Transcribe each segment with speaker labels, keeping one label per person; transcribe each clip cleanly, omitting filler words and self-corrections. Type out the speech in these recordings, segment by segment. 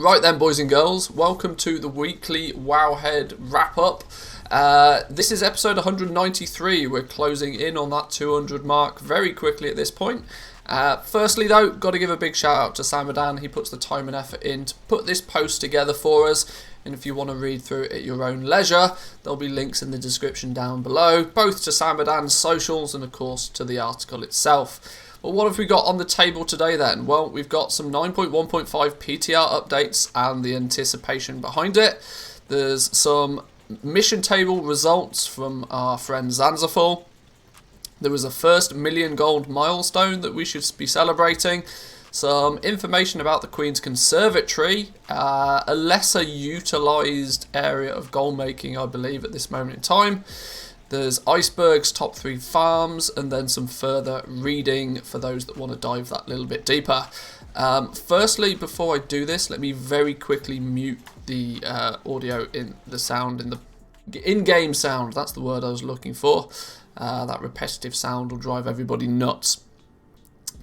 Speaker 1: Right then, boys and girls, welcome to the weekly Wowhead wrap-up. This is episode 193. We're closing in on that 200 mark very quickly at this point. Firstly, though, got to give a big shout out to Samadan. He puts the time and effort in to put this post together for us. And if you want to read through it at your own leisure, there'll be links in the description down below, both to Samadan's socials and, of course, to the article itself. But what have we got on the table today then? Well, we've got some 9.1.5 PTR updates and the anticipation behind it. There's some mission table results from our friend Zanzaful. There was a first million gold milestone that we should be celebrating. Some information about the Queen's Conservatory, a lesser utilised area of gold making, I believe, at this moment in time. There's Iceberg's top 3 farms, and then some further reading for those that want to dive that little bit deeper. Firstly, before I do this, let me very quickly mute the audio in the sound, in the in-game sound. That's the word I was looking for. That repetitive sound will drive everybody nuts.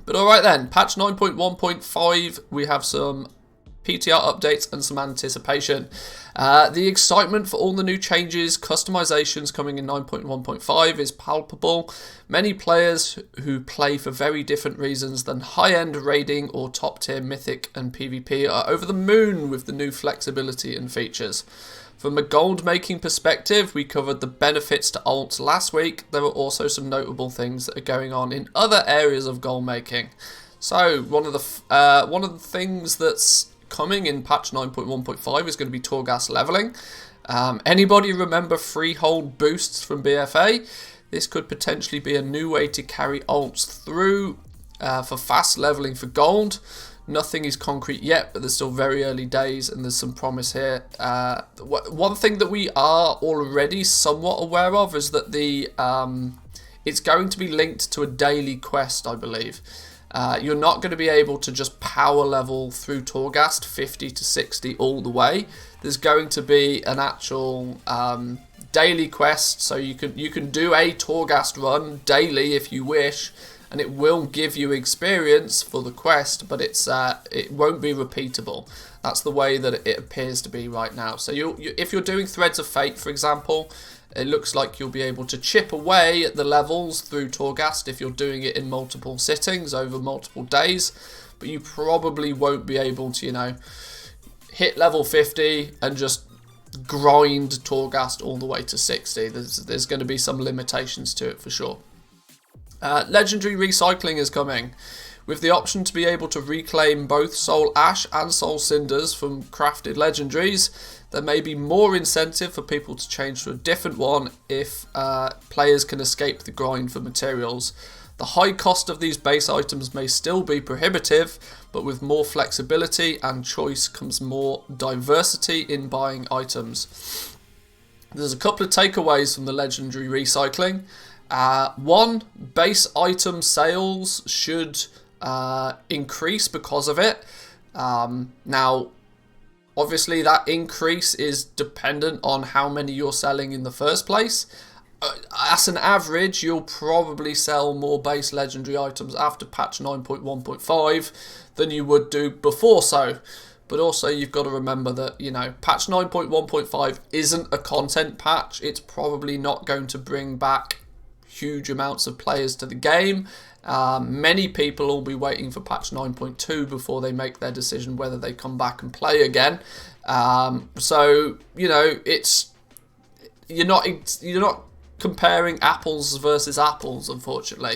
Speaker 1: But alright then, patch 9.1.5, we have some PTR updates and some anticipation. The excitement for all the new changes, customizations coming in 9.1.5 is palpable. Many players who play for very different reasons than high-end raiding or top-tier mythic and PvP are over the moon with the new flexibility and features. From a gold making perspective, we covered the benefits to alts last week. There are also some notable things that are going on in other areas of gold making. So one of the things that's coming in patch 9.1.5 is going to be Torghast leveling. Anybody remember freehold boosts from BFA? This could potentially be a new way to carry alts through for fast leveling for gold. Nothing is concrete yet, but there's still very early days and there's some promise here. One thing that we are already somewhat aware of is that it's going to be linked to a daily quest, I believe. You're not going to be able to just power level through Torghast 50 to 60 all the way. There's going to be an actual daily quest, so you can do a Torghast run daily if you wish, and it will give you experience for the quest, but it won't be repeatable. That's the way that it appears to be right now. So if you're doing Threads of Fate, for example, it looks like you'll be able to chip away at the levels through Torghast if you're doing it in multiple sittings over multiple days, but you probably won't be able to, hit level 50 and just grind Torghast all the way to 60. There's going to be some limitations to it for sure. Legendary recycling is coming, with the option to be able to reclaim both Soul Ash and Soul Cinders from crafted legendaries. There may be more incentive for people to change to a different one if players can escape the grind for materials. The high cost of these base items may still be prohibitive, but with more flexibility and choice comes more diversity in buying items. There's a couple of takeaways from the legendary recycling. One, base item sales should increase because of it. Now, obviously that increase is dependent on how many you're selling in the first place. As an average, you'll probably sell more base legendary items after patch 9.1.5 than you would do before so. But also you've got to remember that, patch 9.1.5 isn't a content patch. It's probably not going to bring back huge amounts of players to the game. Many people will be waiting for patch 9.2 before they make their decision whether they come back and play again. So it's you're not comparing apples versus apples, unfortunately.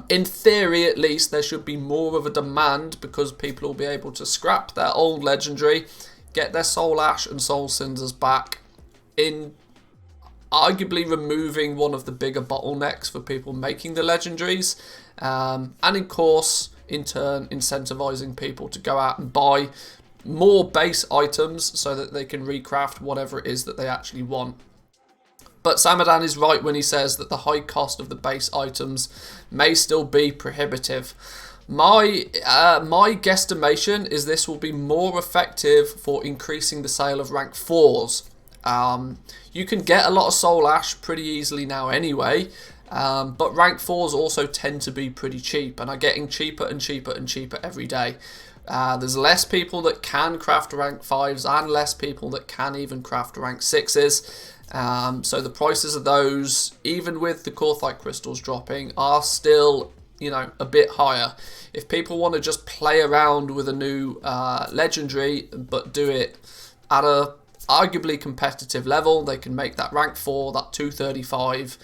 Speaker 1: In theory, at least, there should be more of a demand because people will be able to scrap their old legendary, get their Soul Ash and Soul Cinders back, in arguably removing one of the bigger bottlenecks for people making the legendaries, and of course in turn incentivizing people to go out and buy more base items so that they can recraft whatever it is that they actually want. But Samadan is right when he says that the high cost of the base items may still be prohibitive. My guesstimation is this will be more effective for increasing the sale of rank 4s. You can get a lot of Soul Ash pretty easily now anyway, but rank 4s also tend to be pretty cheap and are getting cheaper and cheaper and cheaper every day. There's less people that can craft rank 5s and less people that can even craft rank 6s. So the prices of those, even with the Korthite crystals dropping, are still, you know, a bit higher. If people want to just play around with a new legendary but do it at a arguably competitive level, they can make that rank 4, that 235,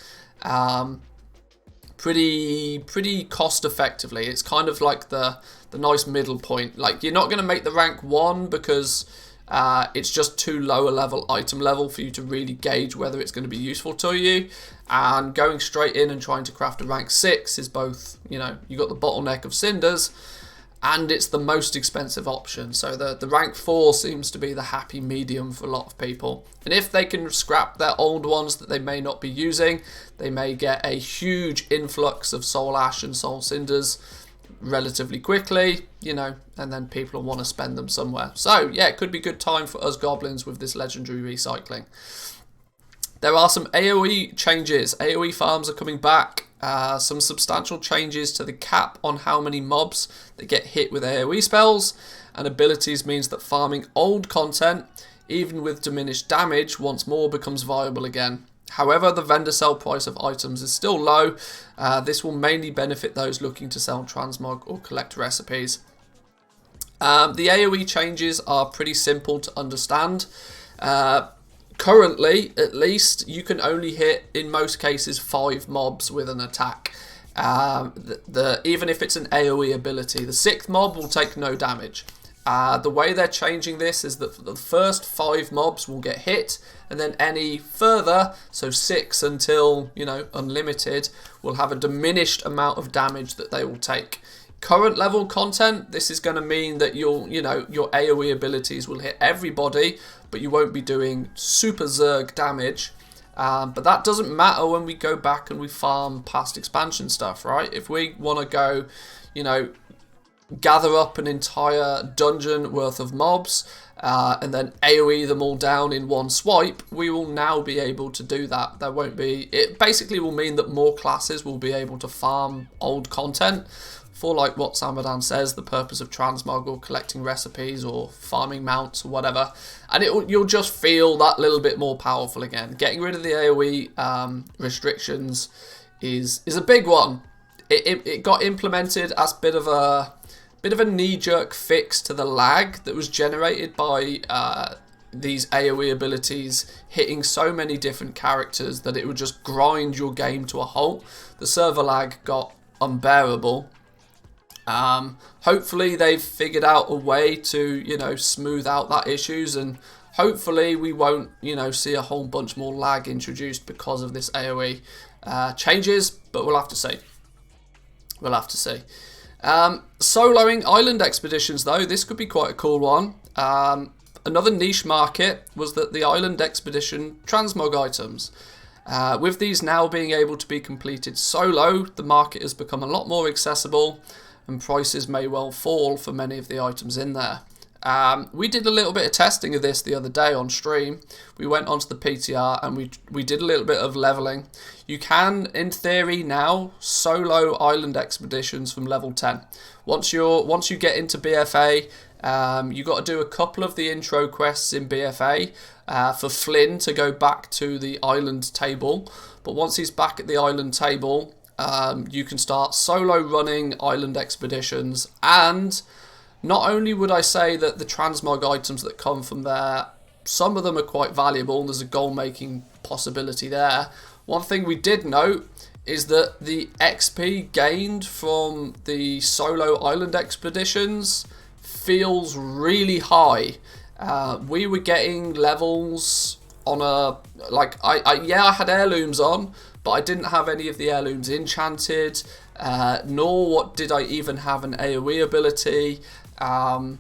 Speaker 1: pretty cost effectively. It's kind of like the nice middle point. Like, you're not going to make the rank 1 because it's just too low a level item level for you to really gauge whether it's going to be useful to you. And going straight in and trying to craft a rank 6 is both, you know, you got the bottleneck of cinders and it's the most expensive option. So the rank 4 seems to be the happy medium for a lot of people. And if they can scrap their old ones that they may not be using, they may get a huge influx of soul ash and soul cinders relatively quickly, you know, and then people will want to spend them somewhere. So yeah, it could be a good time for us goblins with this legendary recycling. There are some AoE changes. AoE farms are coming back. Some substantial changes to the cap on how many mobs that get hit with AoE spells and abilities means that farming old content, even with diminished damage, once more becomes viable again. However, the vendor sell price of items is still low. This will mainly benefit those looking to sell transmog or collect recipes. The AoE changes are pretty simple to understand. Currently, at least, you can only hit, in most cases, 5 mobs with an attack. Even if it's an AoE ability, the 6th mob will take no damage. The way they're changing this is that the first 5 mobs will get hit, and then any further, so 6 until, you know, unlimited, will have a diminished amount of damage that they will take. Current level content, this is going to mean that your AoE abilities will hit everybody, but you won't be doing super zerg damage. But that doesn't matter when we go back and we farm past expansion stuff, right? If we want to go, you know, gather up an entire dungeon worth of mobs and then AoE them all down in one swipe, we will now be able to do that. There won't be, it basically will mean that more classes will be able to farm old content for, like what Samadan says, the purpose of transmog or collecting recipes or farming mounts or whatever, and you'll just feel that little bit more powerful again. Getting rid of the AoE restrictions is a big one. It got implemented as a bit of a knee-jerk fix to the lag that was generated by these AoE abilities hitting so many different characters that it would just grind your game to a halt. The server lag got unbearable. Hopefully they've figured out a way to, you know, smooth out that issues, and hopefully we won't, you know, see a whole bunch more lag introduced because of this AoE changes, but we'll have to see. We'll have to see. Soloing island expeditions though, this could be quite a cool one. Another niche market was that the island expedition transmog items. With these now being able to be completed solo, the market has become a lot more accessible and prices may well fall for many of the items in there. We did a little bit of testing of this the other day on stream. We went onto the PTR and we did a little bit of leveling. You can, in theory now, solo island expeditions from level 10. Once you get into BFA, you got to do a couple of the intro quests in BFA for Flynn to go back to the island table. But once he's back at the island table, you can start solo running island expeditions. And not only would I say that the transmog items that come from there, some of them are quite valuable. There's a gold-making possibility there. One thing we did note is that the XP gained from the solo island expeditions feels really high. We were getting levels on a, like, I had heirlooms on, but I didn't have any of the heirlooms enchanted, nor did I even have an AoE ability, and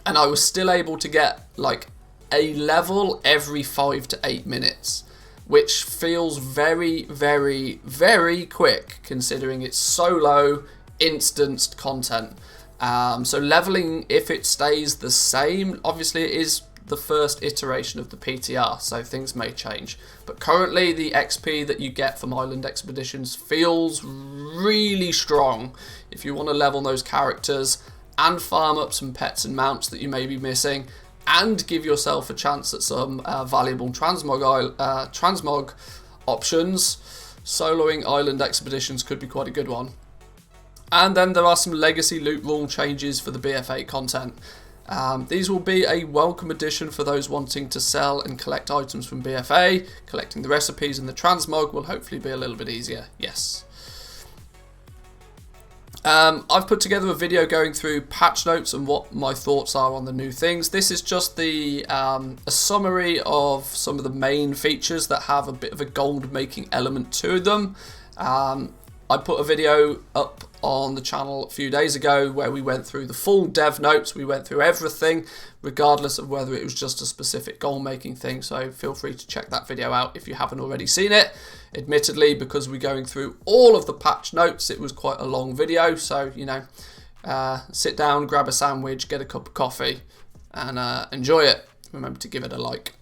Speaker 1: I was still able to get like a level every 5 to 8 minutes, which feels very, very, very quick considering it's solo instanced content. So leveling, if it stays the same, obviously it is the first iteration of the PTR, so things may change. But currently the XP that you get from island expeditions feels really strong if you want to level those characters and farm up some pets and mounts that you may be missing, and give yourself a chance at some valuable transmog options, soloing island expeditions could be quite a good one. And then there are some legacy loot rule changes for the BF8 content. These will be a welcome addition for those wanting to sell and collect items from BFA. Collecting the recipes and the transmog will hopefully be a little bit easier, yes. I've put together a video going through patch notes and what my thoughts are on the new things. This is just a summary of some of the main features that have a bit of a gold making element to them. I put a video up on the channel a few days ago where we went through the full dev notes. We went through everything, regardless of whether it was just a specific goal making thing. So feel free to check that video out if you haven't already seen it. Admittedly, because we're going through all of the patch notes, it was quite a long video. So, you know, sit down, grab a sandwich, get a cup of coffee and enjoy it. Remember to give it a like.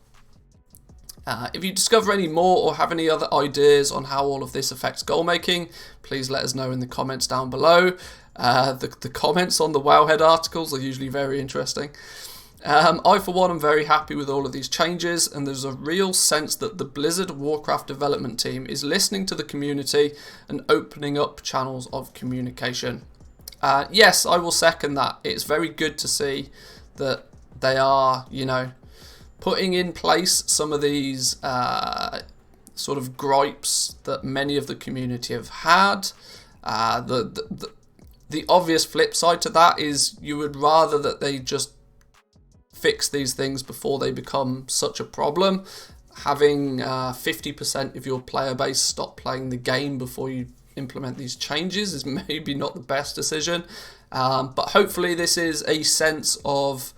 Speaker 1: If you discover any more or have any other ideas on how all of this affects goal making, please let us know in the comments down below. The comments on the Wowhead articles are usually very interesting. I, for one, am very happy with all of these changes, and there's a real sense that the Blizzard Warcraft development team is listening to the community and opening up channels of communication. Yes, I will second that. It's very good to see that they are, you know, putting in place some of these sort of gripes that many of the community have had. The obvious flip side to that is you would rather that they just fix these things before they become such a problem. Having 50% of your player base stop playing the game before you implement these changes is maybe not the best decision. But hopefully this is a sense of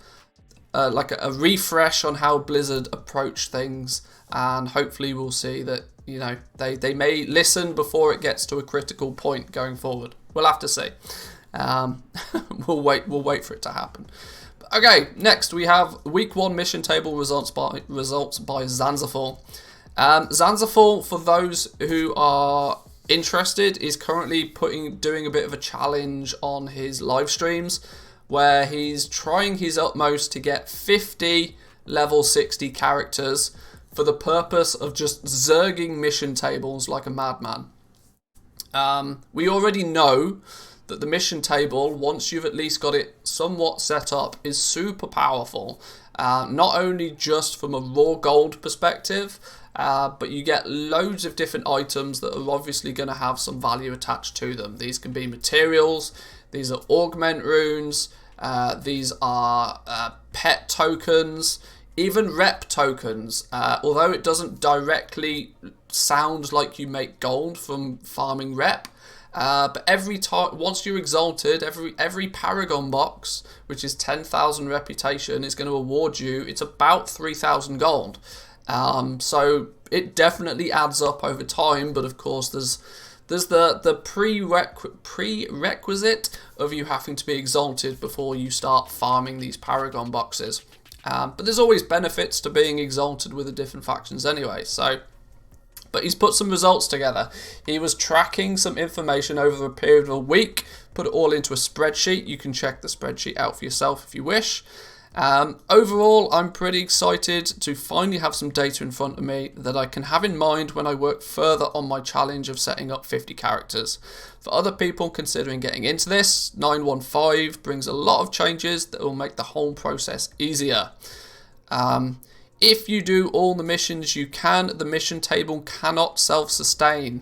Speaker 1: like a refresh on how Blizzard approach things, and hopefully we'll see that, you know, they may listen before it gets to a critical point going forward. We'll have to see. We'll wait for it to happen. Okay, next we have week 1 mission table results by Zanzafall. Zanzafall, for those who are interested, is currently doing a bit of a challenge on his live streams, where he's trying his utmost to get 50 level 60 characters for the purpose of just zerging mission tables like a madman. We already know that the mission table, once you've at least got it somewhat set up, is super powerful. Not only just from a raw gold perspective, but you get loads of different items that are obviously going to have some value attached to them. These can be materials, these are augment runes, these are pet tokens, even rep tokens. Although it doesn't directly sound like you make gold from farming rep, but every time, once you're exalted, every Paragon box, which is 10,000 reputation, is going to award you, it's about 3,000 gold. So it definitely adds up over time, but of course there's the prerequisite of you having to be exalted before you start farming these Paragon boxes. But there's always benefits to being exalted with the different factions anyway, so... But he's put some results together. He was tracking some information over a period of a week, put it all into a spreadsheet. You can check the spreadsheet out for yourself if you wish. Overall, I'm pretty excited to finally have some data in front of me that I can have in mind when I work further on my challenge of setting up 50 characters. For other people considering getting into this, 915 brings a lot of changes that will make the whole process easier. If you do all the missions you can, the mission table cannot self-sustain.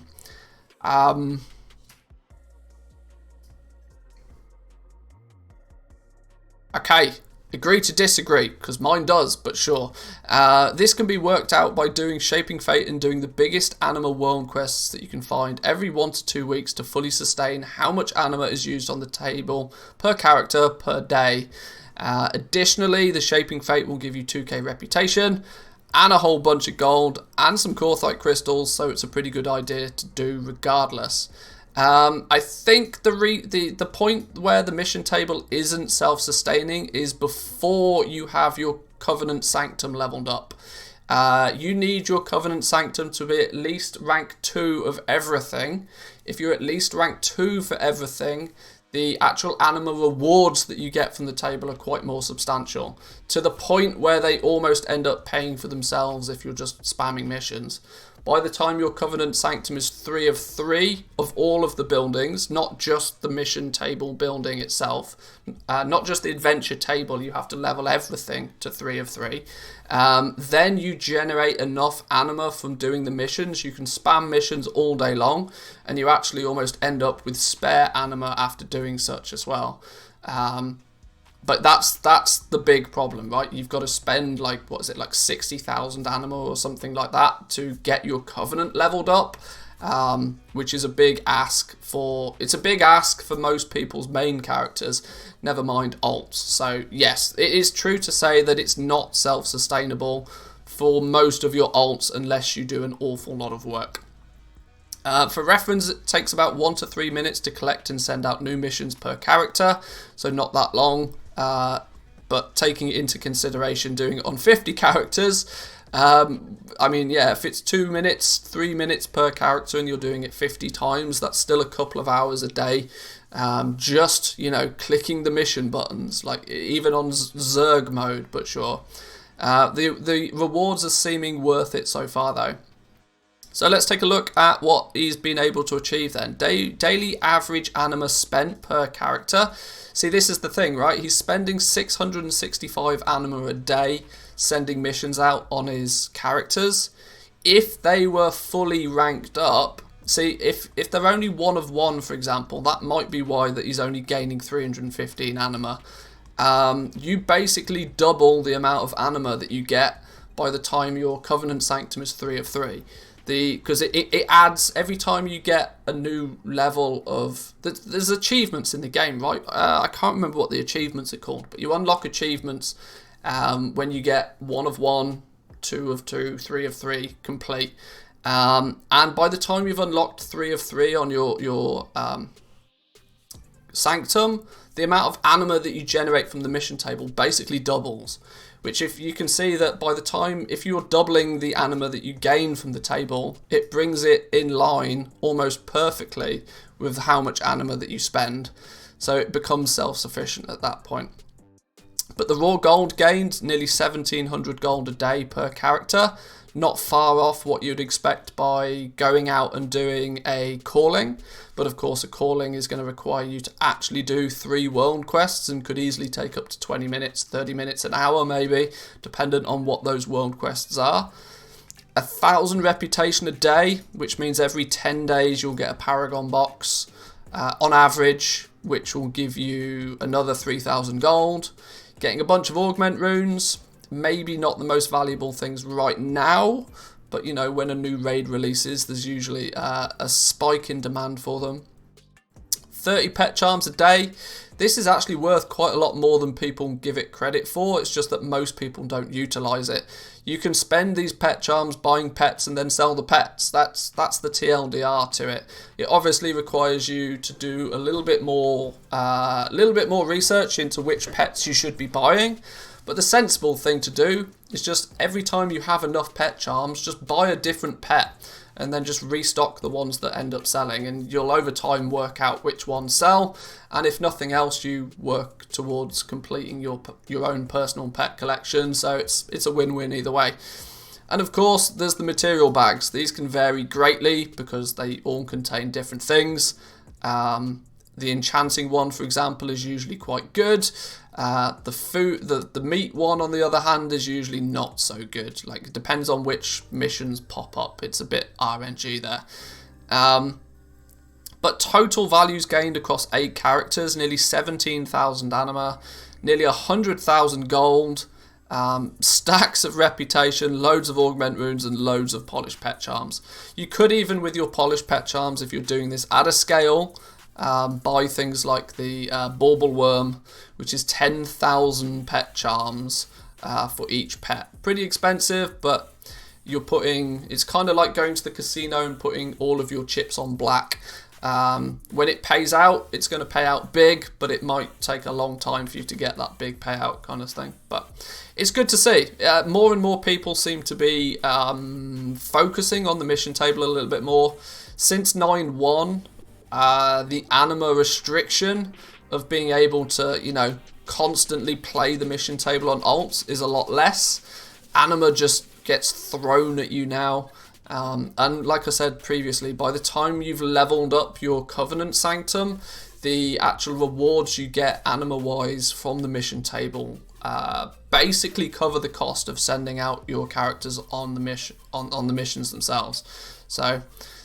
Speaker 1: Okay, agree to disagree, because mine does, but sure. This can be worked out by doing Shaping Fate and doing the biggest anima world quests that you can find every 1 to 2 weeks to fully sustain how much anima is used on the table per character per day. Additionally, the Shaping Fate will give you 2k reputation and a whole bunch of gold and some Korthite crystals, so it's a pretty good idea to do regardless. I think the point where the mission table isn't self-sustaining is before you have your Covenant Sanctum leveled up. You need your Covenant Sanctum to be at least rank 2 of everything. If you're at least rank 2 for everything, the actual anima rewards that you get from the table are quite more substantial, to the point where they almost end up paying for themselves if you're just spamming missions. By the time your Covenant Sanctum is 3 of 3 of all of the buildings, not just the mission table building itself, not just the adventure table, you have to level everything to 3 of 3, then you generate enough anima from doing the missions. You can spam missions all day long, and you actually almost end up with spare anima after doing such as well. But that's the big problem, right? You've got to spend like 60,000 anima or something like that to get your Covenant leveled up, which is a big ask for. It's a big ask for most people's main characters. Never mind alts. So yes, it is true to say that it's not self-sustainable for most of your alts unless you do an awful lot of work. For reference, it takes about 1 to 3 minutes to collect and send out new missions per character, so not that long. But taking it into consideration doing it on 50 characters, I mean, yeah, if it's 2 minutes, 3 minutes per character and you're doing it 50 times, that's still a couple of hours a day. Just, clicking the mission buttons, like even on Zerg mode, but sure. The rewards are seeming worth it so far though. So let's take a look at what he's been able to achieve then. Daily average anima spent per character. See, this is the thing, right? He's spending 665 anima a day sending missions out on his characters. If they were fully ranked up, see, if they're only 1 of 1, for example, that might be why that he's only gaining 315 anima. You basically double the amount of anima that you get by the time your Covenant Sanctum is 3 of 3. Because it adds every time you get a new level of. There's achievements in the game, right? I can't remember what the achievements are called, but you unlock achievements when you get 1 of 1, 2 of 2, 3 of 3 complete. And by the time you've unlocked 3 of 3 on your Sanctum, the amount of anima that you generate from the mission table basically doubles. Which, if you can see that by the time, if you're doubling the anima that you gain from the table, it brings it in line almost perfectly with how much anima that you spend. So it becomes self-sufficient at that point. But the raw gold gained, nearly 1,700 gold a day per character. Not far off what you'd expect by going out and doing a calling. But of course, a calling is going to require you to actually do 3 world quests and could easily take up to 20 minutes, 30 minutes, an hour maybe, dependent on what those world quests are. 1,000 reputation a day, which means every 10 days you'll get a Paragon box on average, which will give you another 3,000 gold. Getting a bunch of augment runes. Maybe not the most valuable things right now, but when a new raid releases, there's usually a spike in demand for them. 30 pet charms a day. This is actually worth quite a lot more than people give it credit for. It's just that most people don't utilize it. You can spend these pet charms buying pets and then sell the pets. That's the TLDR to it. It obviously requires you to do a little bit more research into which pets you should be buying. But the sensible thing to do is just every time you have enough pet charms, just buy a different pet and then just restock the ones that end up selling, and you'll over time work out which ones sell, and if nothing else you work towards completing your own personal pet collection, so it's a win-win either way. And of course there's the material bags. These can vary greatly because they all contain different things. The enchanting one, for example, is usually quite good. The meat one, on the other hand, is usually not so good. Like, it depends on which missions pop up. It's a bit RNG there. But total values gained across 8 characters, nearly 17,000 anima, nearly 100,000 gold, stacks of reputation, loads of augment runes, and loads of polished pet charms. You could even, with your polished pet charms, if you're doing this at a scale, buy things like the bauble worm, which is 10,000 pet charms for each pet. Pretty expensive, but it's kind of like going to the casino and putting all of your chips on black. When it pays out, it's going to pay out big, but it might take a long time for you to get that big payout kind of thing. But it's good to see. More and more people seem to be focusing on the mission table a little bit more. Since 9.1, the anima restriction of being able to, you know, constantly play the mission table on alts is a lot less. Anima just gets thrown at you now. And like I said previously, by the time you've leveled up your Covenant Sanctum, the actual rewards you get anima-wise from the mission table basically cover the cost of sending out your characters on the mission on the missions themselves. So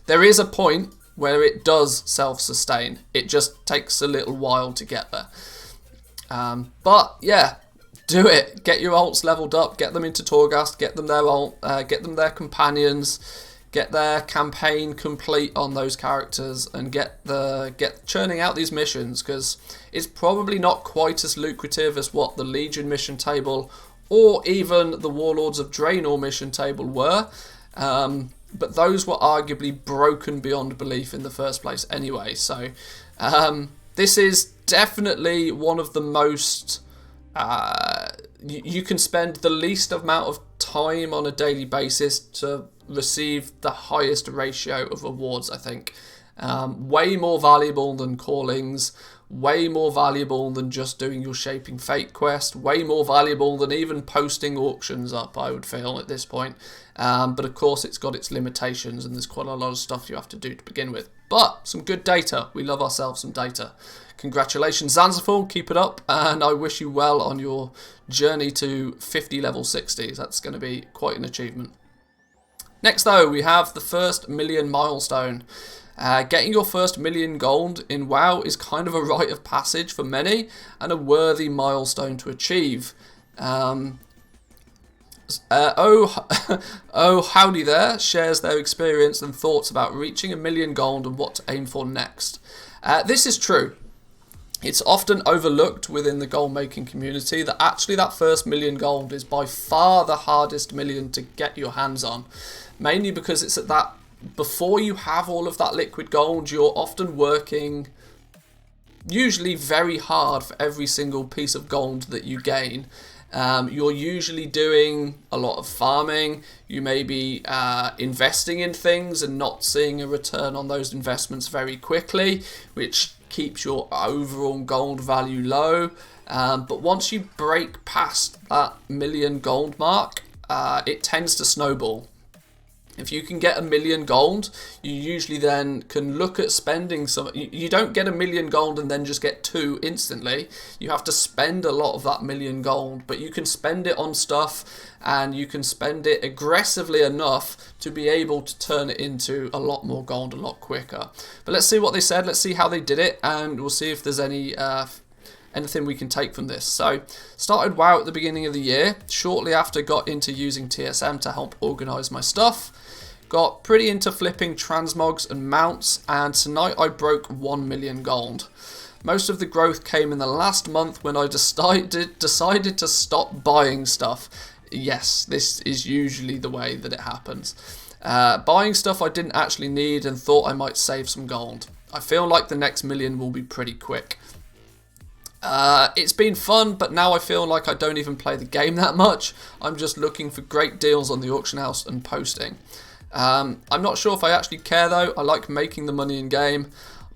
Speaker 1: there is a point where it does self-sustain. It just takes a little while to get there. But yeah, do it. Get your alts leveled up. Get them into Torghast. Get them their ult. Get them their companions. Get their campaign complete on those characters, and get churning out these missions, because it's probably not quite as lucrative as what the Legion mission table or even the Warlords of Draenor mission table were. But those were arguably broken beyond belief in the first place anyway. So this is definitely one of the most... you can spend the least amount of time on a daily basis to receive the highest ratio of rewards, I think. Way more valuable than callings, way more valuable than just doing your Shaping Fate quest, way more valuable than even posting auctions up, I would feel, at this point. But of course it's got its limitations, and there's quite a lot of stuff you have to do to begin with. But some good data. We love ourselves some data. Congratulations, Zanzibar, keep it up, and I wish you well on your journey to 50 level 60s. That's going to be quite an achievement. Next though, we have the first million milestone. Getting your first million gold in WoW is kind of a rite of passage for many, and a worthy milestone to achieve. Oh, howdy there, shares their experience and thoughts about reaching a million gold and what to aim for next. This is true. It's often overlooked within the gold making community that actually that first million gold is by far the hardest million to get your hands on. Mainly because it's at that, before you have all of that liquid gold, you're often working usually very hard for every single piece of gold that you gain. You're usually doing a lot of farming. You may be investing in things and not seeing a return on those investments very quickly, which keeps your overall gold value low. But once you break past that million gold mark, it tends to snowball. If you can get a million gold, you usually then can look at spending some. You don't get a million gold and then just get 2 instantly. You have to spend a lot of that million gold, but you can spend it on stuff, and you can spend it aggressively enough to be able to turn it into a lot more gold a lot quicker. But let's see what they said. Let's see how they did it, and we'll see if there's anything we can take from this. So, started WoW at the beginning of the year. Shortly after, got into using TSM to help organise my stuff. Got pretty into flipping transmogs and mounts, and tonight I broke 1 million gold. Most of the growth came in the last month when I decided to stop buying stuff. Yes, this is usually the way that it happens. Buying stuff I didn't actually need and thought I might save some gold. I feel like the next million will be pretty quick. It's been fun, but now I feel like I don't even play the game that much. I'm just looking for great deals on the auction house and posting. I'm not sure if I actually care though. I like making the money in game,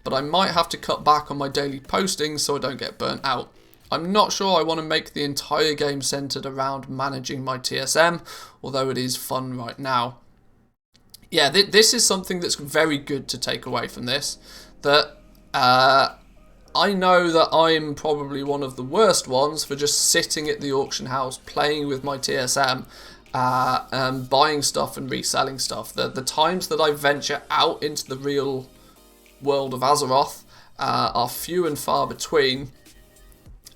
Speaker 1: but I might have to cut back on my daily postings so I don't get burnt out. I'm not sure I want to make the entire game centered around managing my TSM, although it is fun right now. Yeah, this is something that's very good to take away from this, that I know that I'm probably one of the worst ones for just sitting at the auction house playing with my TSM, buying stuff and reselling stuff. The times that I venture out into the real world of Azeroth are few and far between.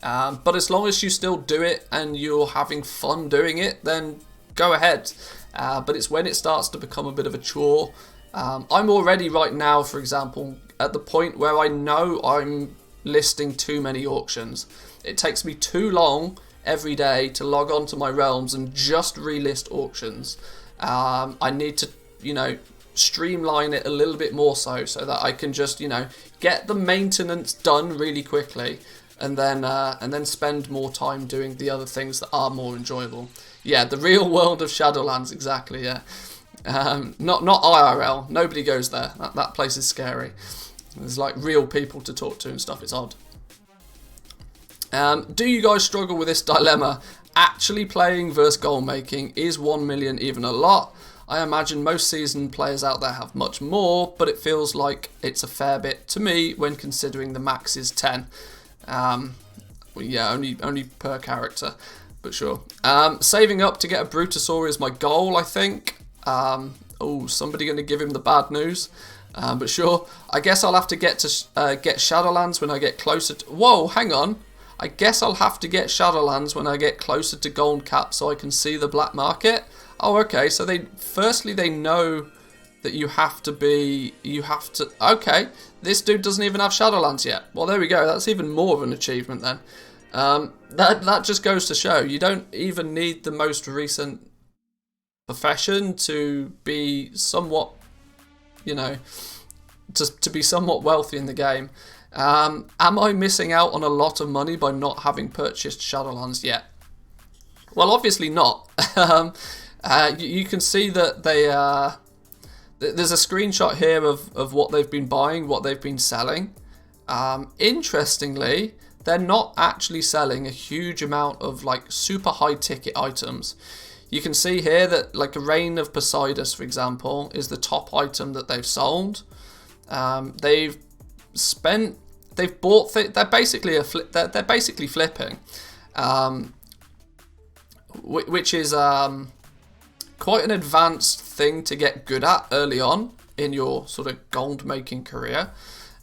Speaker 1: But as long as you still do it and you're having fun doing it, then go ahead. But it's when it starts to become a bit of a chore. I'm already right now, for example, at the point where I know I'm listing too many auctions. It takes me too long every day to log on to my realms and just relist auctions. I need to, streamline it a little bit more so that I can just, get the maintenance done really quickly, and then spend more time doing the other things that are more enjoyable. Yeah, the real world of Shadowlands, exactly. Yeah, not IRL. Nobody goes there. That place is scary. There's like real people to talk to and stuff. It's odd. Do you guys struggle with this dilemma? Actually playing versus gold making, is 1 million even a lot? I imagine most seasoned players out there have much more, but it feels like it's a fair bit to me when considering the max is 10. Well, yeah, only per character, but sure. Saving up to get a Brutosaur is my goal, I think. Oh, somebody going to give him the bad news. But sure, I guess I'll have to get Shadowlands when I get closer to... Whoa, hang on. I guess I'll have to get Shadowlands when I get closer to gold cap so I can see the black market. Oh, okay, so firstly they know that you have to... Okay, this dude doesn't even have Shadowlands yet. Well, there we go, that's even more of an achievement then. That just goes to show, you don't even need the most recent profession to be somewhat, you know, to be somewhat wealthy in the game. Am I missing out on a lot of money by not having purchased Shadowlands yet? Well, obviously not. You can see that there's a screenshot here of what they've been buying, what they've been selling. Interestingly, they're not actually selling a huge amount of like super high ticket items. You can see here that like a Reign of Poseidus, for example, is the top item that they've sold. They're basically flipping, which is quite an advanced thing to get good at early on in your sort of gold making career.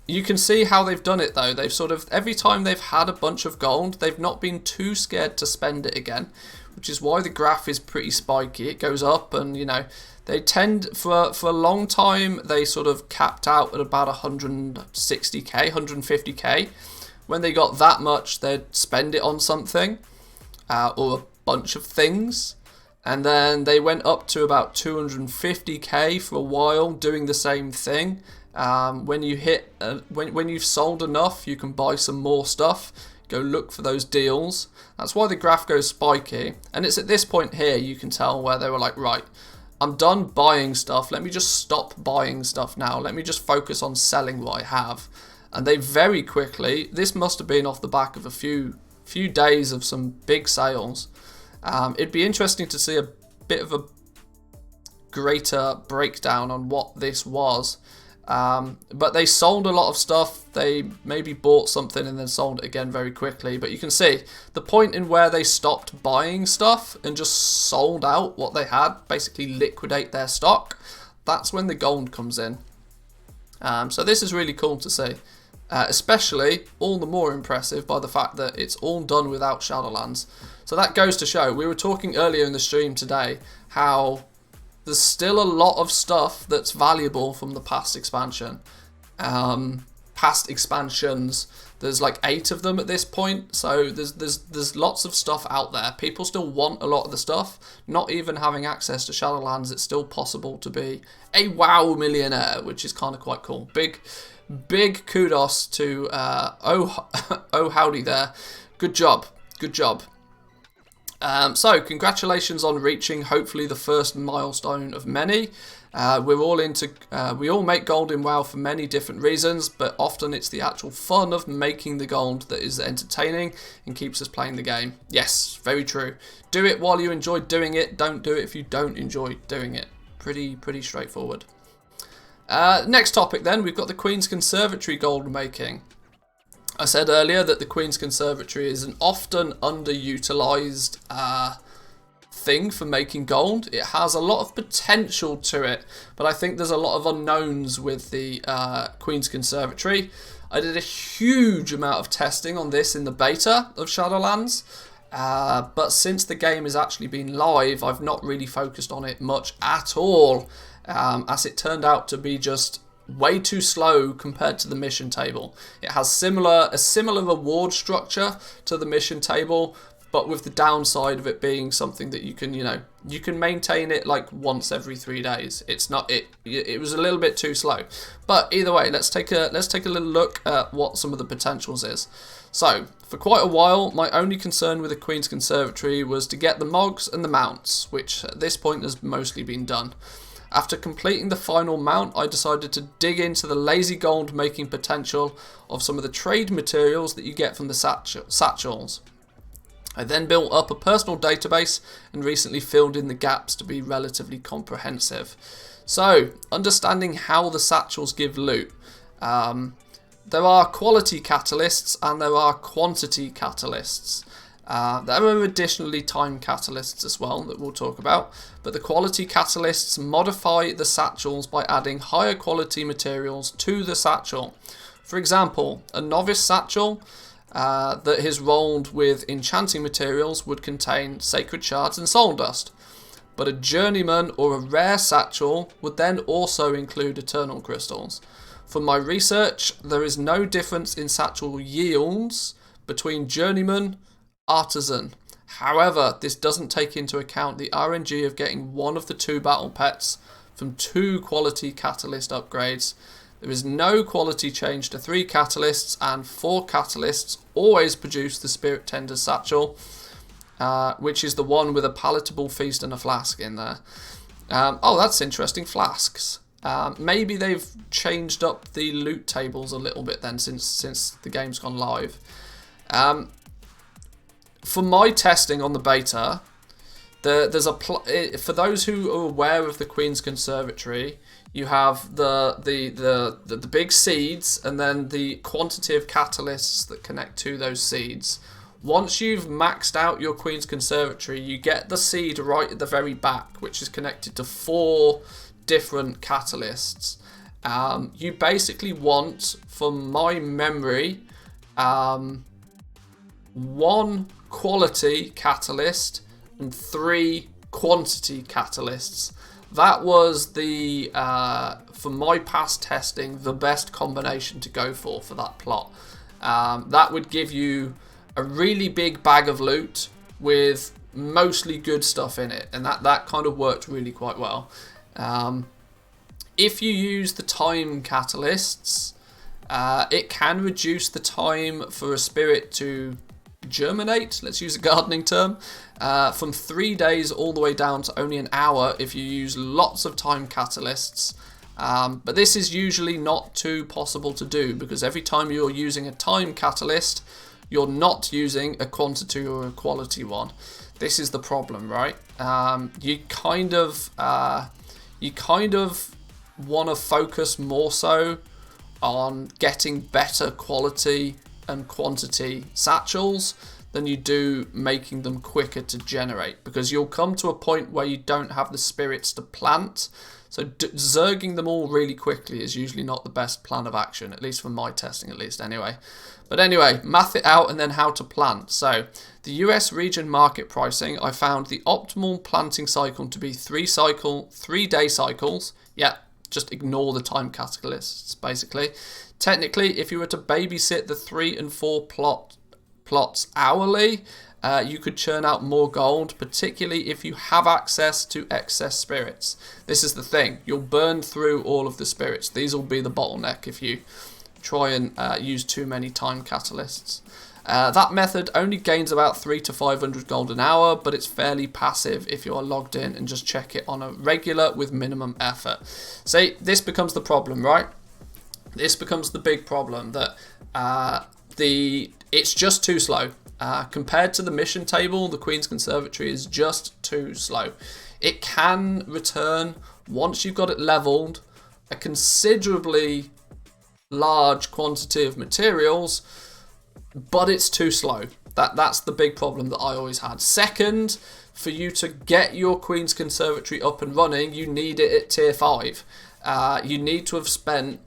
Speaker 1: You can see how they've done it though. They've sort of, every time they've had a bunch of gold, they've not been too scared to spend it again, which is why the graph is pretty spiky. It goes up, and you know, they tend, for a long time, they sort of capped out at about 160k, 150k. When they got that much, they'd spend it on something, or a bunch of things. And then they went up to about 250k for a while, doing the same thing. When you hit, when you've sold enough, you can buy some more stuff. Go look for those deals. That's why the graph goes spiky. And it's at this point here you can tell where they were like, right, I'm done buying stuff. Let me just stop buying stuff now. Let me just focus on selling what I have. And they very quickly, this must have been off the back of a few days of some big sales. It'd be interesting to see a bit of a greater breakdown on what this was. But they sold a lot of stuff. They maybe bought something and then sold it again very quickly. But you can see the point in where they stopped buying stuff and just sold out what they had, basically liquidate their stock. That's when the gold comes in. So this is really cool to see. Especially all the more impressive by the fact that it's all done without Shadowlands. So that goes to show, we were talking earlier in the stream today how there's still a lot of stuff that's valuable from the past expansion. Past expansions, there's like 8 of them at this point, so there's lots of stuff out there. People still want a lot of the stuff. Not even having access to Shadowlands, it's still possible to be a WoW millionaire, which is kind of quite cool. Big kudos to oh howdy there. Good job. So congratulations on reaching hopefully the first milestone of many. We all make gold in WoW for many different reasons, but often it's the actual fun of making the gold that is entertaining and keeps us playing the game. Yes, very true. Do it while you enjoy doing it. Don't do it if you don't enjoy doing it. Pretty straightforward. Next topic then, we've got the Queen's Conservatory gold making. I said earlier that the Queen's Conservatory is an often underutilized thing for making gold. It has a lot of potential to it, but I think there's a lot of unknowns with the Queen's Conservatory. I did a huge amount of testing on this in the beta of Shadowlands, but since the game has actually been live, I've not really focused on it much at all, as it turned out to be just way too slow compared to the mission table. It has a similar reward structure to the mission table, but with the downside of it being something that you can maintain it like once every 3 days. It was a little bit too slow. But either way, let's take a little look at what some of the potentials is. So, for quite a while, my only concern with the Queen's Conservatory was to get the mogs and the mounts, which at this point has mostly been done. After completing the final mount, I decided to dig into the lazy gold making potential of some of the trade materials that you get from the satchels. I then built up a personal database and recently filled in the gaps to be relatively comprehensive. So, understanding how the satchels give loot. There are quality catalysts and there are quantity catalysts. There are additionally time catalysts as well that we'll talk about, but the quality catalysts modify the satchels by adding higher quality materials to the satchel. For example, a novice satchel that is rolled with enchanting materials would contain sacred shards and soul dust, but a journeyman or a rare satchel would then also include eternal crystals. From my research, there is no difference in satchel yields between journeyman, artisan. However, this doesn't take into account the RNG of getting one of the 2 battle pets from 2 quality catalyst upgrades. There is no quality change to 3 catalysts, and 4 catalysts always produce the Spirit Tender satchel, which is the one with a palatable feast and a flask in there. Oh, that's interesting, flasks. Maybe they've changed up the loot tables a little bit then since the game's gone live. For my testing on the beta, there's for those who are aware of the Queen's Conservatory, you have the big seeds and then the quantity of catalysts that connect to those seeds. Once you've maxed out your Queen's Conservatory, you get the seed right at the very back, which is connected to 4 different catalysts. You basically want, from my memory, 1 quality catalyst and 3 quantity catalysts. That was the, for my past testing, the best combination to go for that plot. That would give you a really big bag of loot with mostly good stuff in it, and that kind of worked really quite well. If you use the time catalysts, it can reduce the time for a spirit to germinate, let's use a gardening term, from 3 days all the way down to only an hour if you use lots of time catalysts. But this is usually not too possible to do, because every time you're using a time catalyst, you're not using a quantity or a quality one. This is the problem, right? You kind of want to focus more so on getting better quality and quantity satchels than you do making them quicker to generate, because you'll come to a point where you don't have the spirits to plant. So zerging them all really quickly is usually not the best plan of action, at least from my testing at least anyway. But anyway, math it out and then how to plant. So the US region market pricing, I found the optimal planting cycle to be 3-day cycles. Yeah, just ignore the time catalysts basically. Technically, if you were to babysit the 3 and 4 plots hourly, you could churn out more gold, particularly if you have access to excess spirits. This is the thing, you'll burn through all of the spirits. These will be the bottleneck if you try and use too many time catalysts. That method only gains about 300 to 500 gold an hour, but it's fairly passive if you are logged in and just check it on a regular with minimum effort. See, this becomes the problem, right? This becomes the big problem, that it's just too slow. Compared to the mission table, the Queen's Conservatory is just too slow. It can return, once you've got it leveled, a considerably large quantity of materials, but it's too slow. That's the big problem that I always had. Second, for you to get your Queen's Conservatory up and running, you need it at tier 5. You need to have spent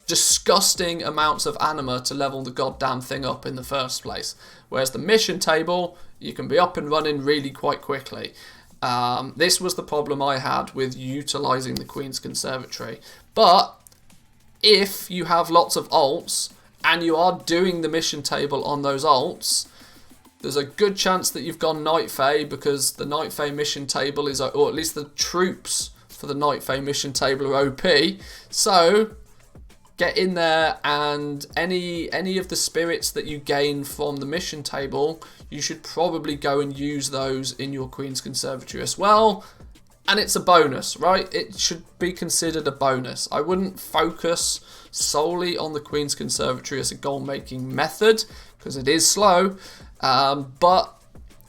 Speaker 1: disgusting amounts of anima to level the goddamn thing up in the first place. Whereas the mission table, you can be up and running really quite quickly. This was the problem I had with utilising the Queen's Conservatory. But if you have lots of alts and you are doing the mission table on those alts, there's a good chance that you've gone Night Fae, because the Night Fae mission table is, or at least the troops for the Night Fae mission table are OP. So get in there, and any of the spirits that you gain from the mission table, you should probably go and use those in your Queen's Conservatory as well. And it's a bonus, right? It should be considered a bonus. I wouldn't focus solely on the Queen's Conservatory as a gold making method, because it is slow, but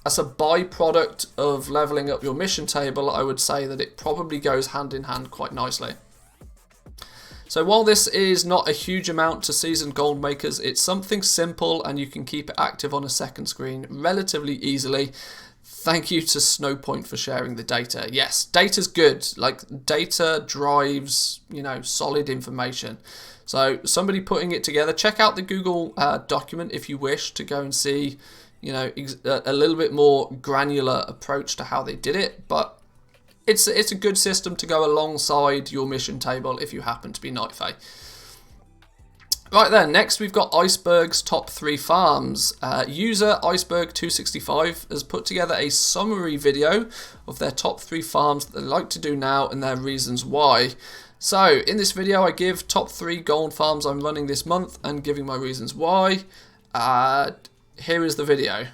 Speaker 1: as a byproduct of leveling up your mission table, I would say that it probably goes hand in hand quite nicely. So while this is not a huge amount to seasoned gold makers, it's something simple and you can keep it active on a second screen relatively easily. Thank you to Snowpoint for sharing the data. Yes, data's good. Like, data drives, you know, solid information. So somebody putting it together, check out the Google document if you wish to go and see, you know, a little bit more granular approach to how they did it, but it's a good system to go alongside your mission table if you happen to be Night Fae. Right then, next we've got Iceberg's top 3 farms. User Iceberg265 has put together a summary video of their top 3 farms that they like to do now and their reasons why. So in this video I give top 3 gold farms I'm running this month and giving my reasons why. Here is the video.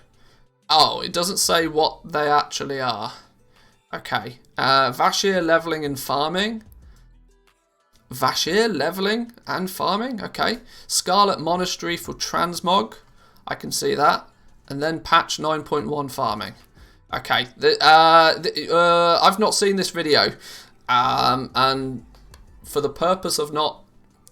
Speaker 1: Oh, it doesn't say what they actually are. Okay. Vashir leveling and farming. Vashir leveling and farming. Okay. Scarlet Monastery for Transmog. I can see that. And then patch 9.1 farming. Okay. I've not seen this video. And for the purpose of not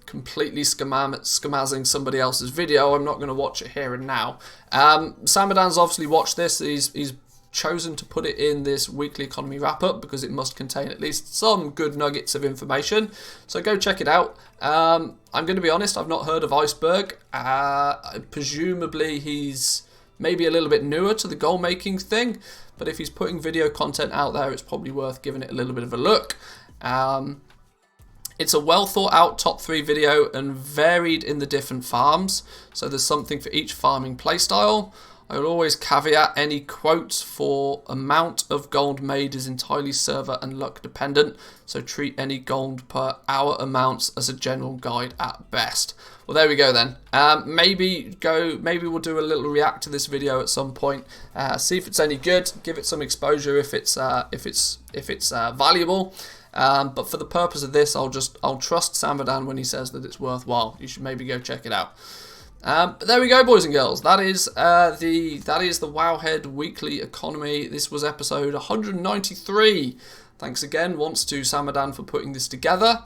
Speaker 1: completely schemazzing somebody else's video, I'm not going to watch it here and now. Samadan's obviously watched this. He's chosen to put it in this weekly economy wrap up because it must contain at least some good nuggets of information. So go check it out. I'm going to be honest, I've not heard of Iceberg. Presumably he's maybe a little bit newer to the goal making thing, but if he's putting video content out there, it's probably worth giving it a little bit of a look. It's a well thought out top 3 video and varied in the different farms, so there's something for each farming playstyle. I will always caveat any quotes for amount of gold made is entirely server and luck dependent, so treat any gold per hour amounts as a general guide at best. Well, there we go then. Maybe we'll do a little react to this video at some point, see if it's any good, give it some exposure if it's valuable. But for the purpose of this, I'll trust Samadan when he says that it's worthwhile. You should maybe go check it out. But there we go, boys and girls. That is the Wowhead Weekly Economy. This was episode 193. Thanks again once to Samadan for putting this together.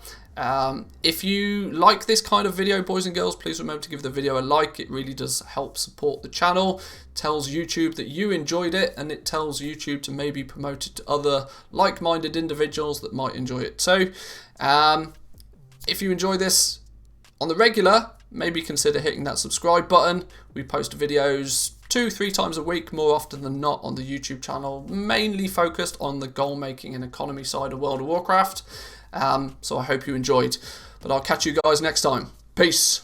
Speaker 1: If you like this kind of video, boys and girls, please remember to give the video a like. It really does help support the channel. It tells YouTube that you enjoyed it, and it tells YouTube to maybe promote it to other like-minded individuals that might enjoy it too. If you enjoy this on the regular, maybe consider hitting that subscribe button. We post videos 2-3 times a week, more often than not, on the YouTube channel, mainly focused on the goal making and economy side of World of Warcraft. So I hope you enjoyed, but I'll catch you guys next time. Peace.